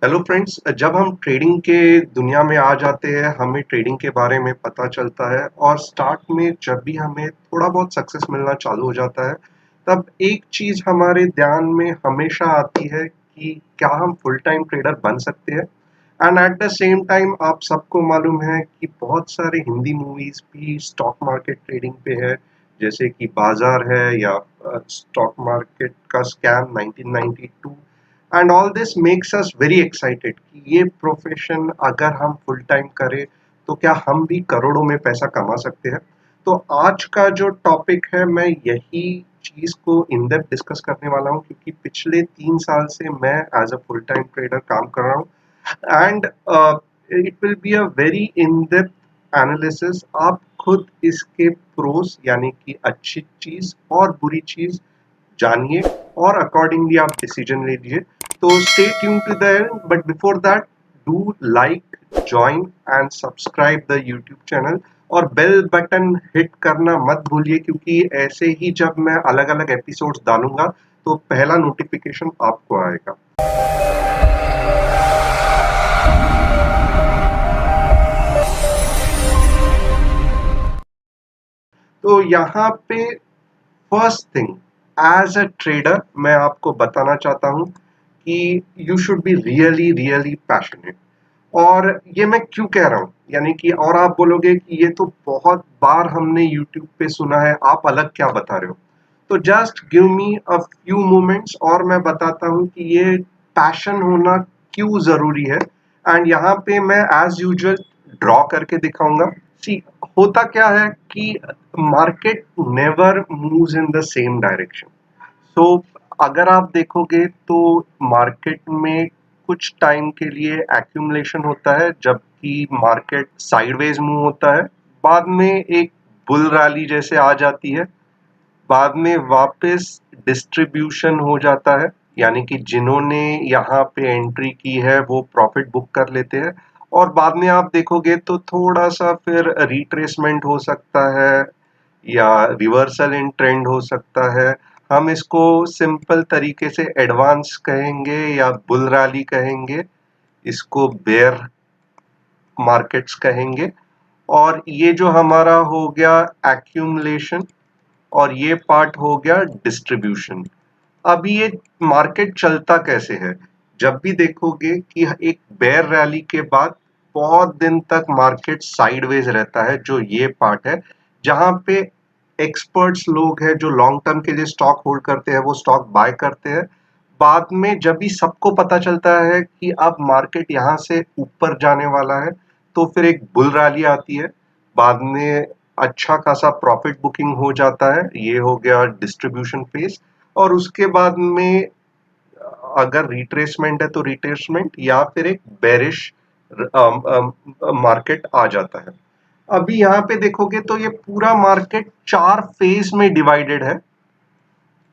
Hello friends, जब हम trading के दुनिया में आ जाते हैं हमें ट्रेडिंग के बारे में पता चलता है और स्टार्ट में जब भी हमें थोड़ा बहुत सक्सेस मिलना चालू हो जाता है तब एक चीज़ हमारे ध्यान में हमेशा आती है कि क्या हम फुल टाइम ट्रेडर बन सकते हैं। And at the same time आप सबको मालूम है कि बहुत सारे हिंदी मूवीज भी स्टॉक मार्केट ट्रेडिंग पे है, जैसे कि बाजार है या स्टॉक मार्केट का scam 1992। And all this makes us very excited कि ये प्रोफेशन अगर हम फुल टाइम करें तो क्या हम भी करोड़ों में पैसा कमा सकते हैं। तो आज का जो टॉपिक है मैं यही चीज को इन डेप्थ डिस्कस करने वाला हूँ, क्योंकि पिछले 3 साल से मैं as a full time trader काम कर रहा हूँ। And it will be a very in depth analysis. आप खुद इसके प्रोस यानी कि अच्छी चीज और बुरी चीज जानिए और अकॉर्डिंगली आप डिसीजन ले लीजिए। तो stay tune to the end, but before that do like, join and subscribe the YouTube channel और बेल बटन हिट करना मत भूलिए, क्योंकि ऐसे ही जब मैं अलग अलग एपिसोड्स डालूंगा तो पहला नोटिफिकेशन आपको आएगा। तो यहाँ पे first thing, as a trader मैं आपको बताना चाहता हूँ कि you should be really really passionate. और ये मैं क्यों कह रहा हूँ, यानी कि और आप बोलोगे कि ये तो बहुत बार हमने YouTube पे सुना है, आप अलग क्या बता रहे हो। तो just give me a few moments और मैं बताता हूँ कि ये पैशन होना क्यों जरूरी है। एंड यहाँ पे मैं एज यूजुअल ड्रॉ करके दिखाऊंगा। सी, होता क्या है कि market never moves in the same direction. So अगर आप देखोगे तो मार्केट में कुछ टाइम के लिए एक्यूमुलेशन होता है, जबकि मार्केट साइडवेज मूव होता है। बाद में एक बुल रैली जैसे आ जाती है, बाद में वापस डिस्ट्रीब्यूशन हो जाता है, यानी कि जिन्होंने यहाँ पे एंट्री की है वो प्रॉफिट बुक कर लेते हैं। और बाद में आप देखोगे तो थोड़ा सा फिर रिट्रेसमेंट हो सकता है या रिवर्सल इन ट्रेंड हो सकता है। हम इसको सिंपल तरीके से एडवांस कहेंगे या बुल रैली कहेंगे, इसको बेयर मार्केट्स कहेंगे। और ये जो हमारा हो गया एक्यूमुलेशन और ये पार्ट हो गया डिस्ट्रीब्यूशन। अब ये मार्केट चलता कैसे है, जब भी देखोगे कि एक बेयर रैली के बाद बहुत दिन तक मार्केट साइडवेज रहता है, जो ये पार्ट है जहां पे एक्सपर्ट्स लोग हैं जो लॉन्ग टर्म के लिए स्टॉक होल्ड करते हैं वो स्टॉक बाय करते हैं। बाद में जब भी सबको पता चलता है कि अब मार्केट यहाँ से ऊपर जाने वाला है तो फिर एक बुल रैली आती है। बाद में अच्छा खासा प्रॉफिट बुकिंग हो जाता है, ये हो गया डिस्ट्रीब्यूशन फेज। और उसके बाद में अगर रिट्रेसमेंट है तो रिट्रेसमेंट या फिर एक बेरिश मार्केट आ जाता है। अभी यहाँ पे देखोगे तो ये पूरा मार्केट 4 फेज में डिवाइडेड है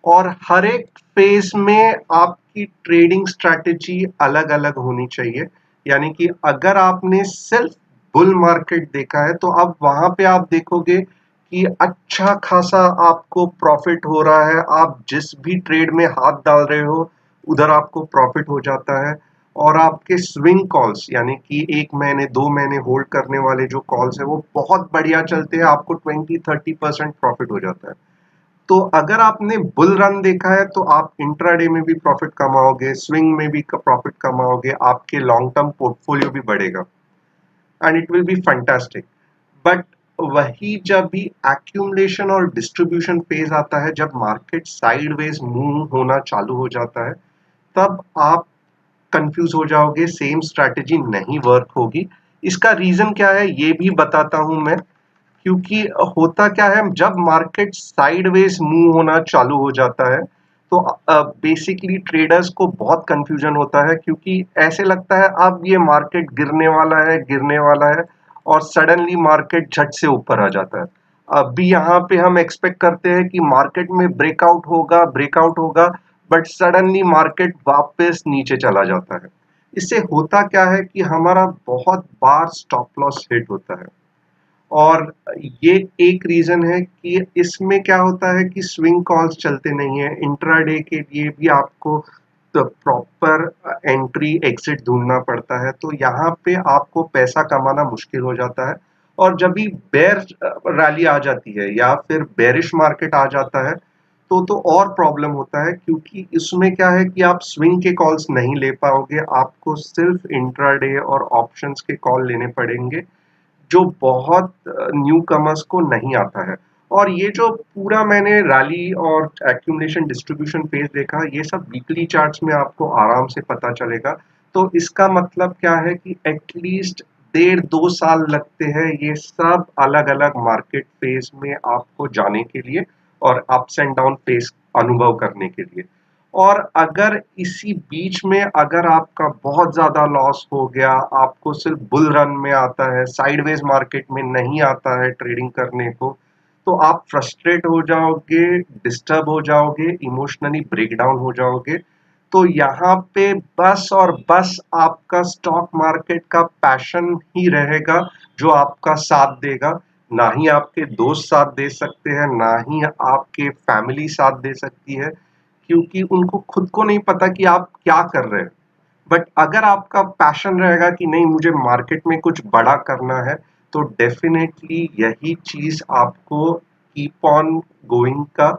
और हर एक फेज में आपकी ट्रेडिंग स्ट्रैटेजी अलग अलग होनी चाहिए। यानी कि अगर आपने सिर्फ बुल मार्केट देखा है तो अब वहां पे आप देखोगे कि अच्छा खासा आपको प्रॉफिट हो रहा है, आप जिस भी ट्रेड में हाथ डाल रहे हो उधर आपको प्रॉफिट हो जाता है। और आपके स्विंग कॉल्स यानी कि 1 महीने 2 महीने होल्ड करने वाले जो कॉल्स है वो बहुत बढ़िया चलते हैं, आपको 20-30% प्रॉफिट हो जाता है। तो अगर आपने बुल रन देखा है तो आप इंट्राडे में भी प्रॉफिट कमाओगे, स्विंग में भी प्रॉफिट कमाओगे, आपके लॉन्ग टर्म पोर्टफोलियो भी बढ़ेगा and it will be fantastic. But वही जब भी एक्यूमुलेशन और डिस्ट्रीब्यूशन फेज आता है, जब मार्केट साइडवेज मूव होना चालू हो जाता है, तब आप कंफ्यूज हो जाओगे, सेम स्ट्रैटेजी नहीं वर्क होगी। इसका रीजन क्या है ये भी बताता हूं मैं। क्योंकि होता क्या है, जब मार्केट साइडवेज मूव होना चालू हो जाता है तो बेसिकली ट्रेडर्स को बहुत कंफ्यूजन होता है, क्योंकि ऐसे लगता है अब ये मार्केट गिरने वाला है गिरने वाला है, और सडनली मार्केट झट से ऊपर आ जाता है। अभी यहाँ पे हम एक्सपेक्ट करते हैं कि मार्केट में ब्रेकआउट होगा, बट सडनली मार्केट वापस नीचे चला जाता है। इससे होता क्या है कि हमारा बहुत बार स्टॉप लॉस हिट होता है। और ये एक रीजन है कि इसमें क्या होता है कि स्विंग कॉल्स चलते नहीं है, इंट्राडे के लिए भी आपको प्रॉपर एंट्री एग्जिट ढूंढना पड़ता है, तो यहाँ पे आपको पैसा कमाना मुश्किल हो जाता है। और जब भी बेयर रैली आ जाती है या फिर बेरिश मार्केट आ जाता है, तो और प्रॉब्लम होता है, क्योंकि इसमें क्या है कि आप स्विंग के कॉल्स नहीं ले पाओगे, आपको सिर्फ इंट्राडे और ऑप्शंस के कॉल लेने पड़ेंगे, जो बहुत न्यू कमर्स को नहीं आता है। और ये जो पूरा मैंने रैली और एक्यूमुलेशन डिस्ट्रीब्यूशन फेज देखा, ये सब वीकली चार्ट्स में आपको आराम से पता चलेगा। तो इसका मतलब क्या है कि एटलीस्ट 1.5-2 साल लगते हैं ये सब अलग अलग मार्केट फेज में आपको जाने के लिए और अप्स एंड डाउन फेज अनुभव करने के लिए। और अगर इसी बीच में अगर आपका बहुत ज्यादा लॉस हो गया, आपको सिर्फ बुल रन में आता है, साइडवेज मार्केट में नहीं आता है ट्रेडिंग करने को, तो आप फ्रस्ट्रेट हो जाओगे, डिस्टर्ब हो जाओगे, इमोशनली ब्रेकडाउन हो जाओगे। तो यहाँ पे बस और बस आपका स्टॉक मार्केट का पैशन ही रहेगा जो आपका साथ देगा। ना ही आपके दोस्त साथ दे सकते हैं, ना ही आपके फैमिली साथ दे सकती है, क्योंकि उनको खुद को नहीं पता कि आप क्या कर रहे हैं। बट अगर आपका पैशन रहेगा कि नहीं, मुझे मार्केट में कुछ बड़ा करना है, तो डेफिनेटली यही चीज आपको कीप ऑन गोइंग का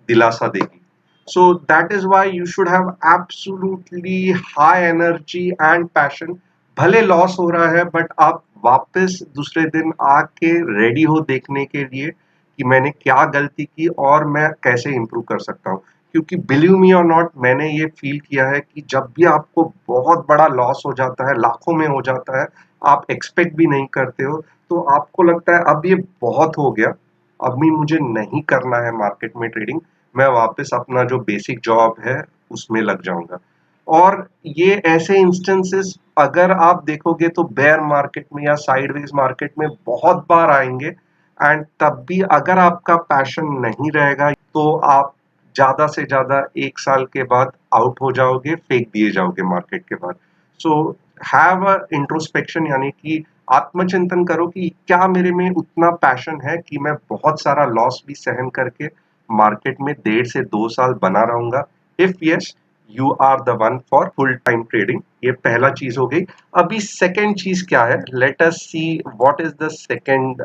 दिलासा देगी। So that is why you should have absolutely high energy and passion. भले लॉस हो रहा है, बट आप वापस दूसरे दिन आके रेडी हो देखने के लिए कि मैंने क्या गलती की और मैं कैसे इंप्रूव कर सकता हूँ। क्योंकि बिलीव मी और नॉट, मैंने ये फील किया है कि जब भी आपको बहुत बड़ा लॉस हो जाता है, लाखों में हो जाता है, आप एक्सपेक्ट भी नहीं करते हो, तो आपको लगता है अब ये बहुत हो गया, अब भी मुझे नहीं करना है मार्केट में ट्रेडिंग, मैं वापस अपना जो बेसिक जॉब है उसमें लग जाऊंगा। और ये ऐसे इंस्टेंसेस अगर आप देखोगे तो बेयर मार्केट में या साइडवेज मार्केट में बहुत बार आएंगे। एंड तब भी अगर आपका पैशन नहीं रहेगा, तो आप ज्यादा से ज्यादा 1 साल के बाद आउट हो जाओगे, फेंक दिए जाओगे मार्केट के बाद। सो हैव अ इंट्रोस्पेक्शन, यानी कि आत्मचिंतन करो कि क्या मेरे में उतना पैशन है कि मैं बहुत सारा लॉस भी सहन करके मार्केट में 1.5 से 2 साल बना रहूंगा। If yes, you are the one for full time trading. ये पहला चीज हो गई। अभी सेकेंड चीज क्या है, let us see what is the second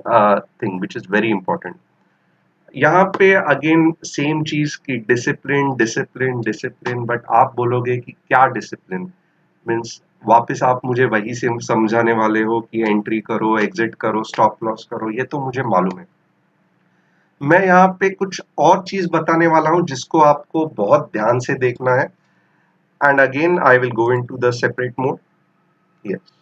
thing which is very important. यहाँ पे अगेन सेम चीज की डिसिप्लिन डिसिप्लिन डिसिप्लिन, बट आप बोलोगे कि क्या डिसिप्लिन मीन्स, वापस आप मुझे वही से समझाने वाले हो कि एंट्री करो, एग्जिट करो, स्टॉप लॉस करो, ये तो मुझे मालूम है। मैं यहाँ पे कुछ और चीज बताने वाला हूँ जिसको आपको बहुत ध्यान से देखना है। And again I will go into the separate mode. Yes,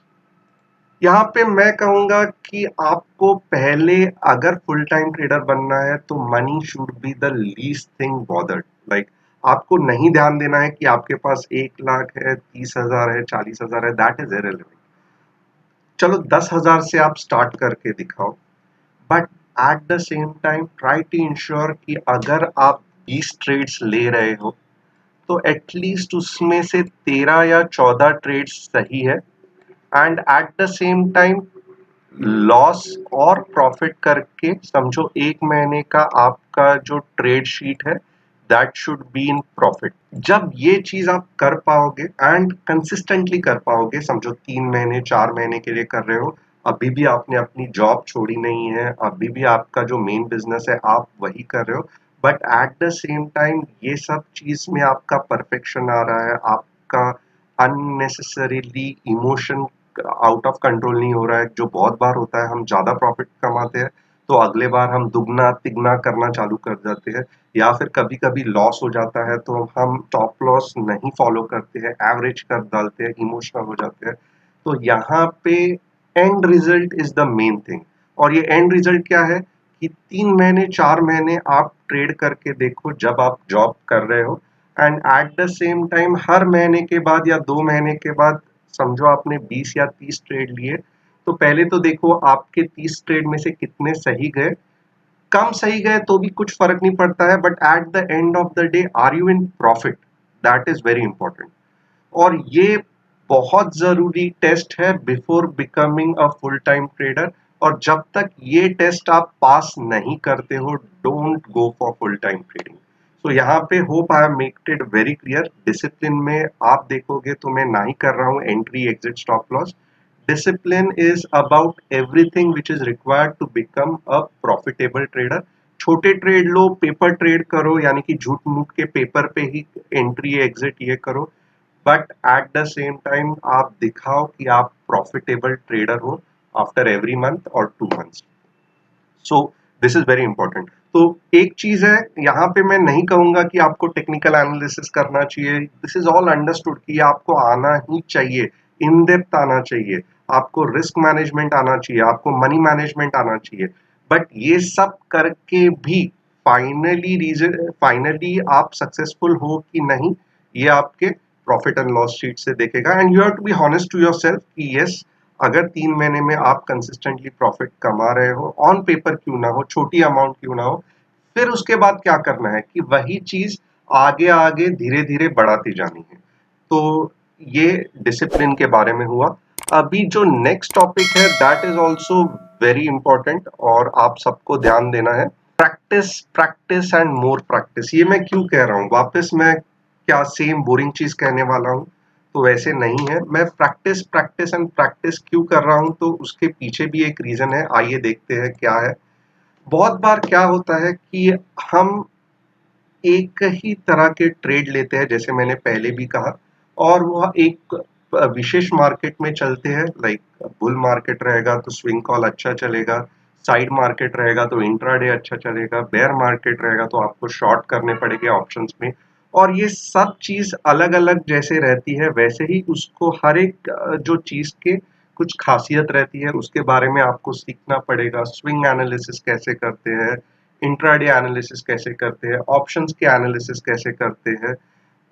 यहाँ पे मैं कहूंगा कि आपको पहले अगर फुल टाइम ट्रेडर बनना है, तो money should be the least thing bothered. Like, आपको नहीं ध्यान देना है कि आपके पास 1 लाख है, 30,000 है, 40,000 है, दैट इज इररिलेवेंट। चलो 10,000 से आप स्टार्ट करके दिखाओ, but at the same time try to ensure कि अगर आप 20 ट्रेड्स ले रहे हो, तो एटलीस्ट उसमें से 13 या 14 ट्रेड्स सही है। And at the same time loss और प्रॉफिट करके समझो 1 महीने का आपका जो ट्रेड शीट है, that should be in profit. जब ये चीज आप कर पाओगे एंड कंसिस्टेंटली कर पाओगे, समझो 3 महीने 4 महीने के लिए कर रहे हो, अभी भी आपने अपनी जॉब छोड़ी नहीं है, अभी भी आपका जो मेन बिजनेस है आप वही कर रहे हो, but at the same time ये सब चीज में आपका परफेक्शन आ रहा है, आपका unnecessarily emotion out of control नहीं हो रहा है, जो बहुत बार होता है। हम ज्यादा प्रॉफिट कमाते हैं तो अगले बार हम दुगना तिगना करना चालू कर जाते हैं, या फिर कभी कभी लॉस हो जाता है तो हम टॉप लॉस नहीं फॉलो करते हैं, एवरेज कर डालते हैं, इमोशनल हो जाते हैं। तो यहाँ पे and result is the main thing. और ये एंड रिजल्ट क्या है कि 3 महीने 4 महीने आप ट्रेड करके देखो जब आप जॉब कर रहे हो, and at the same time हर महीने के बाद या 2 महीने के बाद समझो आपने 20 या 30 ट्रेड लिए, तो पहले तो देखो आपके 30 ट्रेड में से कितने सही गए। कम सही गए तो भी कुछ फर्क नहीं पड़ता है, but at the end of the day are you in profit, that is very important. और ये बहुत जरूरी टेस्ट है before becoming a full time trader. और जब तक ये टेस्ट आप पास नहीं करते हो, don't go for full time trading. तो यहाँ पे hope I have maked it very clear. Discipline में आप देखोगे तो मैं ना ही कर रहा हूँ entry exit stop loss. Discipline is about everything which is required to become a profitable trader. छोटे ट्रेड लो, पेपर ट्रेड करो, यानी कि झूठ मूठ के पेपर पे ही एंट्री एग्जिट ये करो, but at the same time आप दिखाओ कि आप प्रॉफिटेबल ट्रेडर हो आफ्टर एवरी मंथ और 2 months. So this is very important. तो एक चीज है, यहाँ पे मैं नहीं कहूंगा कि आपको टेक्निकल एनालिसिस करना चाहिए। दिस इज ऑल अंडरस्टूड कि आपको आना ही चाहिए, इन डेप्थ आना चाहिए, आपको रिस्क मैनेजमेंट आना चाहिए, आपको मनी मैनेजमेंट आना चाहिए। बट ये सब करके भी फाइनली आप सक्सेसफुल हो कि नहीं, ये आपके प्रॉफिट एंड लॉस शीट से देखेगा। And you have to be honest to yourself कि यस, अगर 3 महीने में आप कंसिस्टेंटली प्रॉफिट कमा रहे हो, ऑन पेपर क्यों ना हो, छोटी अमाउंट क्यों ना हो, फिर उसके बाद क्या करना है कि वही चीज आगे आगे धीरे धीरे बढ़ाती जानी है। तो ये डिसिप्लिन के बारे में हुआ। अभी जो नेक्स्ट टॉपिक है that is also very important और आप सबको ध्यान देना है। Practice, practice and more practice. ये मैं क्यों कह रहा हूँ, वापस मैं क्या सेम बोरिंग चीज कहने वाला हूँ? तो वैसे नहीं है। मैं प्रैक्टिस, प्रैक्टिस एंड प्रैक्टिस क्यों कर रहा हूँ, तो उसके पीछे भी एक रीजन है। आइए देखते हैं क्या है। बहुत बार क्या होता है कि हम एक ही तरह के ट्रेड लेते हैं, जैसे मैंने पहले भी कहा, और वह एक विशेष मार्केट में चलते हैं। लाइक बुल मार्केट रहेगा तो स्विंग कॉल अच्छा चलेगा, साइड मार्केट रहेगा तो इंट्राडे अच्छा चलेगा, बेयर मार्केट रहेगा तो आपको शॉर्ट करने पड़ेंगे ऑप्शंस में। और ये सब चीज अलग अलग जैसे रहती है, वैसे ही उसको हर एक जो चीज के कुछ खासियत रहती है, उसके बारे में आपको सीखना पड़ेगा। स्विंग एनालिसिस कैसे करते हैं, इंट्राडे एनालिसिस कैसे करते हैं, ऑप्शंस के एनालिसिस कैसे करते हैं।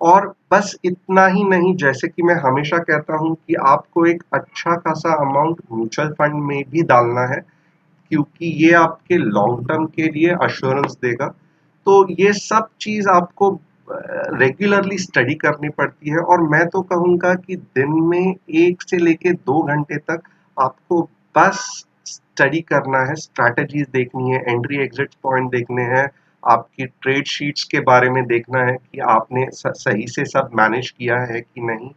और बस इतना ही नहीं, जैसे कि मैं हमेशा कहता हूं कि आपको एक अच्छा खासा अमाउंट म्यूचुअल फंड में भी डालना है, क्योंकि ये आपके लॉन्ग टर्म के लिए अश्योरेंस देगा। तो ये सब चीज आपको रेगुलरली स्टडी करनी पड़ती है। और मैं तो कहूँगा कि दिन में 1 से लेके 2 घंटे तक आपको बस स्टडी करना है, स्ट्रैटेजीज देखनी है, एंट्री एग्जिट पॉइंट देखने हैं, आपकी ट्रेड शीट्स के बारे में देखना है कि आपने सही से सब मैनेज किया है कि नहीं।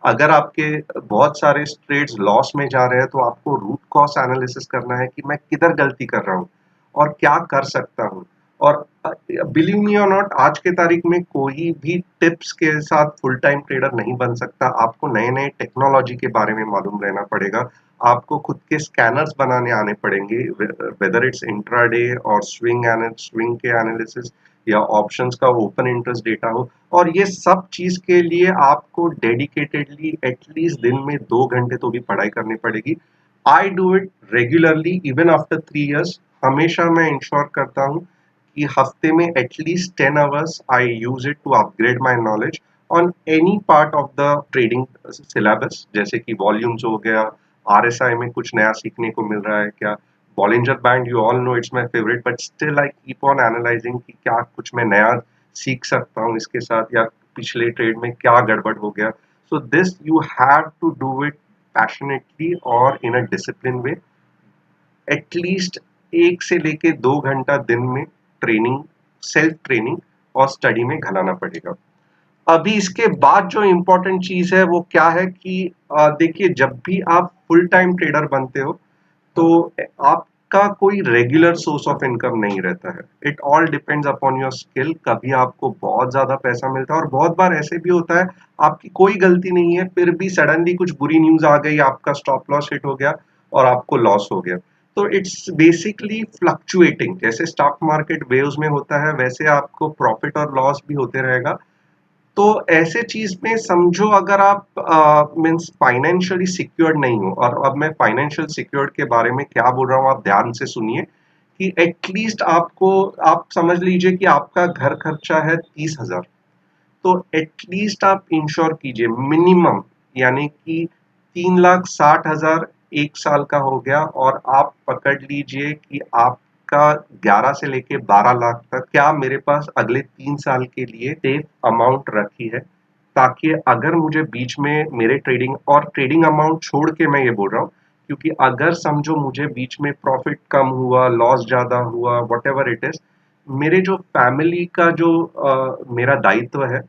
अगर आपके बहुत सारे ट्रेड्स लॉस में जा रहे हैं तो आपको रूट कॉज एनालिसिस करना है कि मैं किधर गलती कर रहा हूँ और क्या कर सकता हूँ। और बिलीव मी और नॉट, आज के तारीख में कोई भी टिप्स के साथ फुल टाइम ट्रेडर नहीं बन सकता। आपको नए नए टेक्नोलॉजी के बारे में मालूम रहना पड़ेगा, आपको खुद के स्कैनर्स बनाने आने पड़ेंगे, वेदर इट्स इंट्राडे और स्विंग के एनालिसिस या ऑप्शंस का ओपन इंटरेस्ट डेटा हो। और ये सब चीज के लिए आपको डेडिकेटेडली एटलीस्ट दिन में 2 घंटे तो भी पढ़ाई करनी पड़ेगी। I do it regularly even after 3 years. हमेशा मैं इंश्योर करता हूँ कि हफ्ते में at least 10 hours I use it to upgrade my knowledge on any part of the trading syllabus. जैसे कि वॉल्यूम्स हो गया, आरएसआई में कुछ नया सीखने को मिल रहा है क्या, Bollinger band, you all know it's my favourite, but still I keep on analysing कि क्या कुछ मैं नया सीख सकता हूँ इसके साथ, या पिछले ट्रेड में क्या गड़बड़ हो गया। So this you have to do it passionately और in a discipline way. At least 1 से लेके 2 घंटा दिन में ट्रेनिंग, सेल्फ ट्रेनिंग और स्टडी में घलाना पड़ेगा। अभी इसके बाद जो इम्पोर्टेंट चीज है वो क्या है कि देखिए, जब भी आप फुल टाइम ट्रेडर बनते हो तो आपका कोई रेगुलर सोर्स ऑफ इनकम नहीं रहता है। It all depends upon your skill. कभी आपको बहुत ज्यादा पैसा मिलता है और बहुत बार ऐसे भी होता है आपकी कोई गलती नहीं है, फिर भी सडनली कुछ बुरी न्यूज आ गई, आपका स्टॉप लॉस हिट हो गया और आपको लॉस हो गया। तो इट्स बेसिकली फ्लक्चुएटिंग। जैसे स्टॉक मार्केट वेव्स में होता है, वैसे आपको प्रॉफिट और लॉस भी होते रहेगा। तो ऐसे चीज में समझो, अगर आप मीन्स फाइनेंशियली सिक्योर्ड नहीं हो, और अब मैं फाइनेंशियल सिक्योर्ड के बारे में क्या बोल रहा हूँ आप ध्यान से सुनिए, कि एटलीस्ट आपको, आप समझ लीजिए कि आपका घर खर्चा है 30,000, तो एटलीस्ट आप इंश्योर कीजिए मिनिमम, यानी कि 3,60,000 एक साल का हो गया, और आप पकड़ लीजिए कि आपका 11 से लेके 12 लाख तक क्या मेरे पास अगले 3 साल के लिए सेफ अमाउंट रखी है, ताकि अगर मुझे बीच में मेरे ट्रेडिंग, और ट्रेडिंग अमाउंट छोड़ के मैं ये बोल रहा हूँ, क्योंकि अगर समझो मुझे बीच में प्रॉफिट कम हुआ, लॉस ज्यादा हुआ, वट एवर इट इज, मेरे जो फैमिली का जो मेरा दायित्व है,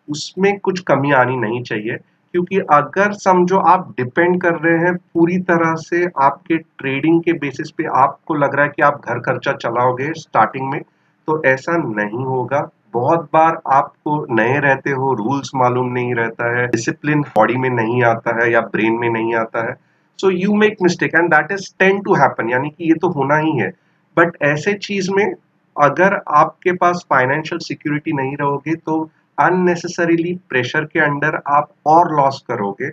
उसमें कुछ कमी आनी नहीं चाहिए, क्योंकि अगर समझो आप डिपेंड कर रहे हैं पूरी तरह से आपके ट्रेडिंग के बेसिस पे, आपको लग रहा है कि आप घर खर्चा चलाओगे स्टार्टिंग में, तो ऐसा नहीं होगा। बहुत बार आपको नए रहते हो, रूल्स मालूम नहीं रहता है, डिसिप्लिन बॉडी में नहीं आता है या ब्रेन में नहीं आता है, so you make mistake and that is tend to happen, यानी कि ये तो होना ही है। बट ऐसे चीज में अगर आपके पास फाइनेंशियल सिक्योरिटी नहीं रहोगे तो अननेसेसरीली प्रेशर के अंडर आप और लॉस करोगे,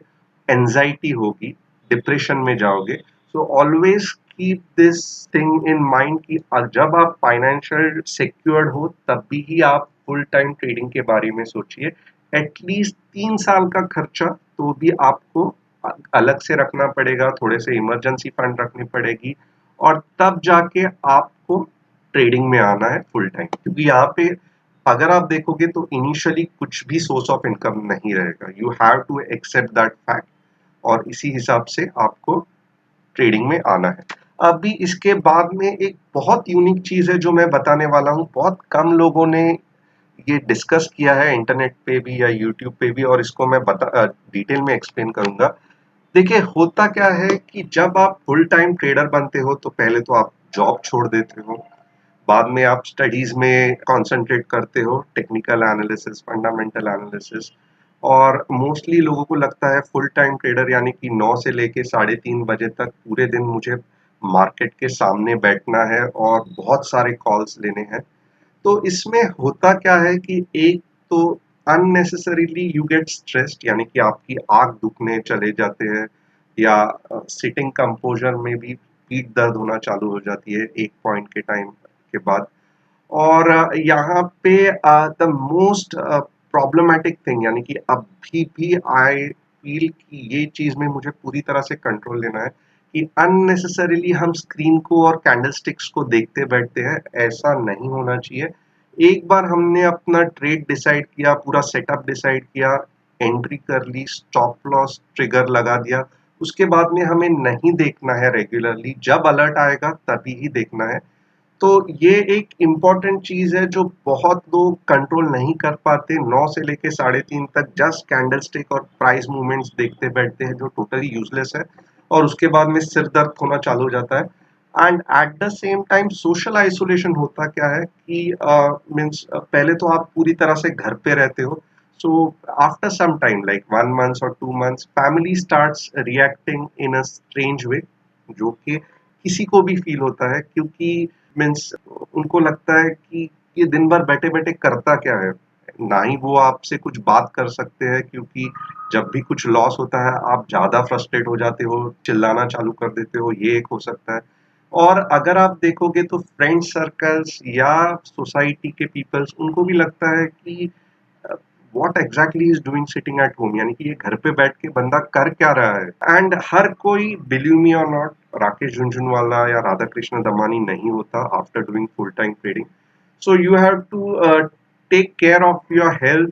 एंजाइटी होगी, डिप्रेशन में जाओगे। So always keep this thing in mind कि जब आप फाइनेंशियल सिक्योर्ड हो तभी ही आप फुल टाइम ट्रेडिंग के बारे में सोचिए। एटलीस्ट 3 साल का खर्चा तो भी आपको अलग से रखना पड़ेगा, थोड़े से इमरजेंसी फंड रखनी पड़ेगी, और तब जाके आपको ट्रेडिंग में आना है फुल टाइम। क्योंकि यहाँ पे अगर आप देखोगे तो इनिशियली कुछ भी सोर्स ऑफ इनकम नहीं रहेगा, you have to accept that fact, और इसी हिसाब से आपको ट्रेडिंग में आना है। अभी इसके बाद में एक बहुत यूनिक चीज है जो मैं बताने वाला हूँ, बहुत कम लोगों ने ये डिस्कस किया है इंटरनेट पे भी या यूट्यूब पे भी, और इसको मैं डिटेल में एक्सप्लेन करूंगा। देखिए होता क्या है कि जब आप फुल टाइम ट्रेडर बनते हो तो पहले तो आप जॉब छोड़ देते हो, बाद में आप स्टडीज में कंसंट्रेट करते हो, टेक्निकल एनालिसिस, फंडामेंटल एनालिसिस, और मोस्टली लोगों को लगता है फुल टाइम ट्रेडर यानी कि 9 से लेके 3:30 बजे तक पूरे दिन मुझे मार्केट के सामने बैठना है और बहुत सारे कॉल्स लेने हैं। तो इसमें होता क्या है कि एक तो अननेसेसरीली यू गेट स्ट्रेस्ड, यानी कि आपकी आंख दुखने चले जाते हैं, या सिटिंग कंपोजर में भी पीठ दर्द होना चालू हो जाती है एक पॉइंट के टाइम के बाद। और यहाँ पे द मोस्ट प्रॉब्लमेटिक थिंग, यानी कि अभी भी आई फील कि ये चीज में मुझे पूरी तरह से कंट्रोल लेना है, कि अननेसेसरीली हम स्क्रीन को और कैंडलस्टिक्स को देखते बैठते हैं, ऐसा नहीं होना चाहिए। एक बार हमने अपना ट्रेड डिसाइड किया, पूरा सेटअप डिसाइड किया, एंट्री कर ली, स्टॉप लॉस ट्रिगर लगा दिया, उसके बाद में हमें नहीं देखना है रेगुलरली, जब अलर्ट आएगा तभी ही देखना है। तो ये एक इम्पॉर्टेंट चीज है जो बहुत लोग कंट्रोल नहीं कर पाते, 9 से लेके 3:30 तक जस्ट कैंडलस्टिक और प्राइस मूवमेंट्स देखते बैठते हैं, जो टोटली यूजलेस है, और उसके बाद में सिर दर्द होना चालू हो जाता है। And at the same time social isolation होता क्या है कि मीन्स पहले तो आप पूरी तरह से घर पे रहते हो, so after some time like 1 month और 2 months family starts reacting in a strange way, जो कि किसी को भी फील होता है, क्योंकि मीन्स उनको लगता है कि ये दिन भर बैठे बैठे करता क्या है, ना ही वो आपसे कुछ बात कर सकते हैं, क्योंकि जब भी कुछ लॉस होता है आप ज्यादा फ्रस्ट्रेट हो जाते हो, चिल्लाना चालू कर देते हो, ये एक हो सकता है। और अगर आप देखोगे तो फ्रेंड सर्कल्स या सोसाइटी के पीपल्स, उनको भी लगता है कि what exactly is doing sitting at home, यानी कि ये घर पे बैठ के बंदा कर क्या रहा है। एंड हर कोई, बिलीव मी और नॉट, राकेश झुनझुनवाला या राधा कृष्ण दमानी नहीं होता after doing full time trading. So you have to take care of your health,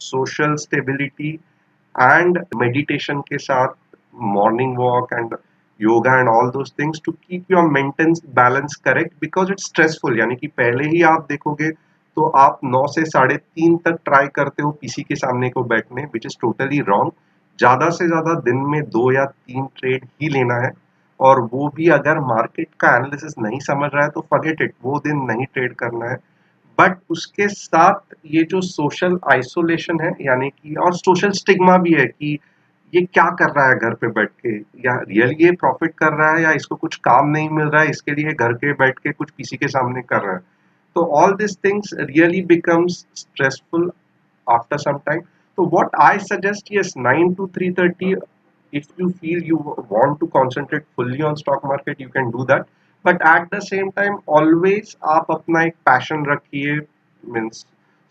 social stability, and meditation के साथ morning walk and yoga and all those things to keep your maintain balance correct, because it's stressful. यानी कि पहले ही आप देखोगे तो आप 9 से 3:30 तक ट्राई करते हो पीसी के सामने को बैठने, विच इज टोटली रॉन्ग। ज्यादा से ज्यादा दिन में 2 या 3 ट्रेड ही लेना है, और वो भी अगर मार्केट का एनालिसिस नहीं समझ रहा है तो फॉरगेट इट, वो दिन नहीं ट्रेड करना है। बट उसके साथ ये जो सोशल आइसोलेशन है, यानी कि और सोशल स्टिग्मा भी है कि ये क्या कर रहा है घर पे बैठ के, या रियल ये प्रॉफिट कर रहा है या इसको कुछ काम नहीं मिल रहा है इसके लिए घर के बैठ के कुछ किसी के सामने कर रहा है। तो all these things really becomes stressful after some time. So what I suggest, yes, 9 to 3:30, if you feel you want to concentrate fully on stock market, you can do that. But at the same time, always आप अपना एक passion रखिए, means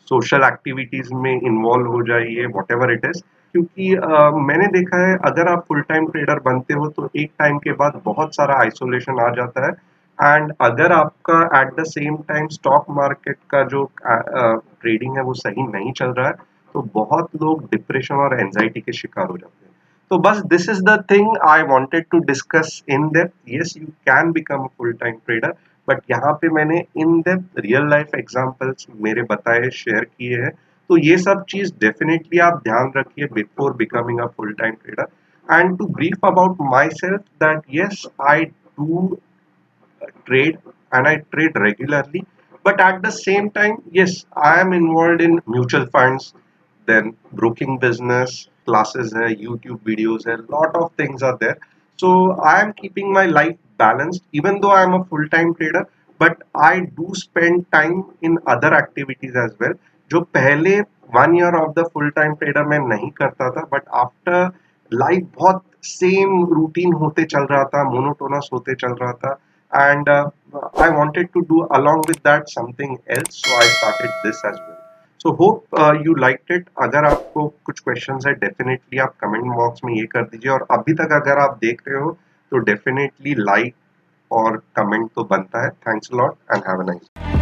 social activities में involve हो जाइए, what ever it is. क्योंकि मैंने देखा है अगर आप फुल टाइम ट्रेडर बनते हो तो एक टाइम के बाद बहुत सारा आइसोलेशन आ जाता है। एंड अगर आपका eight the same time stock market का जो ट्रेडिंग है वो सही नहीं चल रहा है, तो बहुत लोग डिप्रेशन और एंजाइटी के शिकार हो जाते हैं। तो बस this is the thing I wanted to discuss in depth. Yes, you can become a full time trader, but यहाँ पे मैंने in depth real life examples मेरे बताए शेयर किए हैं। तो ये सब चीज डेफिनेटली आप ध्यान रखिए before becoming a full time trader. And to brief about myself that yes I do trade and I trade regularly. But at the same time, yes, I am involved in mutual funds, then broking business, classes, hai, YouTube videos, a lot of things are there. So I am keeping my life balanced, even though I am a full-time trader, but I do spend time in other activities as well. जो पहले 1 year of the full time trader मैं नहीं करता था, but after life बहुत same routine होते चल रहा था, मोनोटोनस होते चल रहा था, and I wanted to do along with that something else, so I started this as well. So hope you liked it. अगर आपको कुछ questions है definitely आप comment box में ये कर दीजिए, और अभी तक अगर आप देख रहे हो तो definitely like और comment तो बनता है. Thanks a lot and have a nice day.